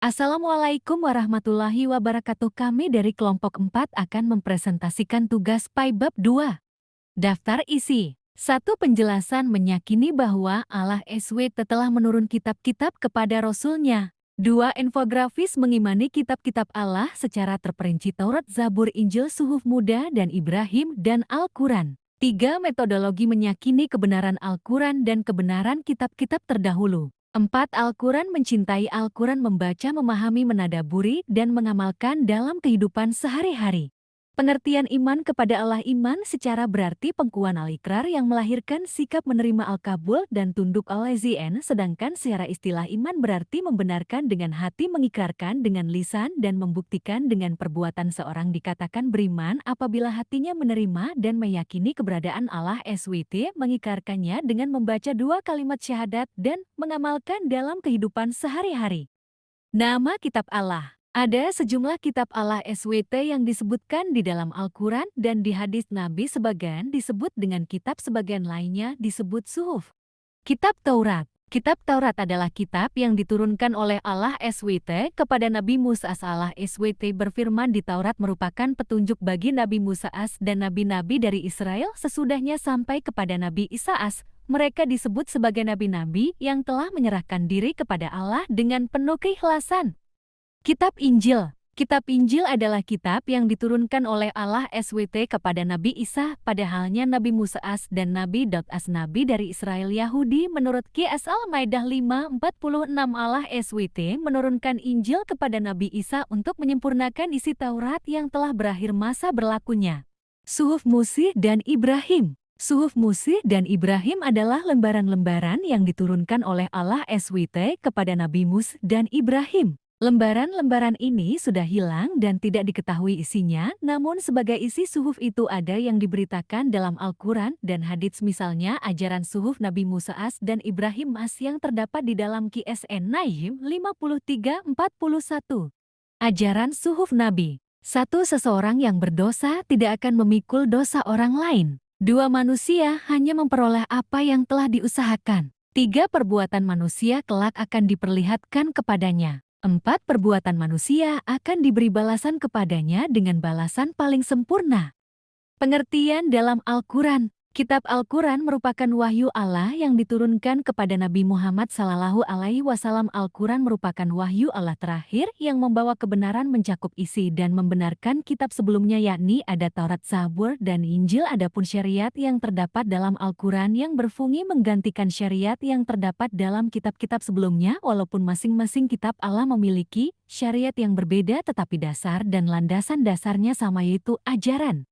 Assalamualaikum warahmatullahi wabarakatuh. Kami dari kelompok 4 akan mempresentasikan tugas PAI Bab 2. Daftar isi. 1. Penjelasan meyakini bahwa Allah SWT telah menurun kitab-kitab kepada Rasul-Nya. 2. Infografis mengimani kitab-kitab Allah secara terperinci Taurat, Zabur, Injil, Suhuf Muda, dan Ibrahim, dan Al-Quran. 3. Metodologi meyakini kebenaran Al-Quran dan kebenaran kitab-kitab terdahulu. 4. Al-Quran mencintai Al-Quran, membaca, memahami, menadaburi, dan mengamalkan dalam kehidupan sehari-hari. Pengertian iman kepada Allah. Iman secara berarti pengukuhan al-ikrar yang melahirkan sikap menerima al-kabul dan tunduk al-izin, sedangkan secara istilah iman berarti membenarkan dengan hati, mengikrarkan dengan lisan, dan membuktikan dengan perbuatan. Seorang dikatakan beriman apabila hatinya menerima dan meyakini keberadaan Allah SWT, mengikrarkannya dengan membaca 2 kalimat syahadat, dan mengamalkan dalam kehidupan sehari-hari. Nama kitab Allah. Ada sejumlah kitab Allah SWT yang disebutkan di dalam Al-Quran dan di hadis Nabi. Sebagian disebut dengan kitab, sebagian lainnya disebut suhuf. Kitab Taurat. Kitab Taurat adalah kitab yang diturunkan oleh Allah SWT kepada Nabi Musa. Allah SWT berfirman di Taurat merupakan petunjuk bagi Nabi Musa dan nabi-nabi dari Israel sesudahnya sampai kepada Nabi Isa. Mereka disebut sebagai nabi-nabi yang telah menyerahkan diri kepada Allah dengan penuh keikhlasan. Kitab Injil. Kitab Injil adalah kitab yang diturunkan oleh Allah SWT kepada Nabi Isa, padahalnya Nabi Musa dan Nabi Daud nabi dari Israel Yahudi. Menurut Qs Al-Maidah 5:46, Allah SWT menurunkan Injil kepada Nabi Isa untuk menyempurnakan isi Taurat yang telah berakhir masa berlakunya. Suhuf Musa dan Ibrahim. Suhuf Musa dan Ibrahim adalah lembaran-lembaran yang diturunkan oleh Allah SWT kepada Nabi Musa dan Ibrahim. Lembaran-lembaran ini sudah hilang dan tidak diketahui isinya, namun sebagai isi suhuf itu ada yang diberitakan dalam Al-Quran dan hadits, misalnya ajaran suhuf Nabi Musa dan Ibrahim yang terdapat di dalam Qsn Naim 53:41. Ajaran suhuf Nabi. 1. Seseorang yang berdosa tidak akan memikul dosa orang lain. 2. Manusia hanya memperoleh apa yang telah diusahakan. 3. Perbuatan manusia kelak akan diperlihatkan kepadanya. 4. Perbuatan manusia akan diberi balasan kepadanya dengan balasan paling sempurna. Pengertian dalam Al-Quran. Kitab Al-Quran merupakan wahyu Allah yang diturunkan kepada Nabi Muhammad SAW. Al-Quran merupakan wahyu Allah terakhir yang membawa kebenaran, mencakup isi dan membenarkan kitab sebelumnya, yakni ada Taurat, Zabur, dan Injil. Adapun syariat yang terdapat dalam Al-Quran yang berfungsi menggantikan syariat yang terdapat dalam kitab-kitab sebelumnya. Walaupun masing-masing kitab Allah memiliki syariat yang berbeda, tetapi dasar dan landasan dasarnya sama, yaitu ajaran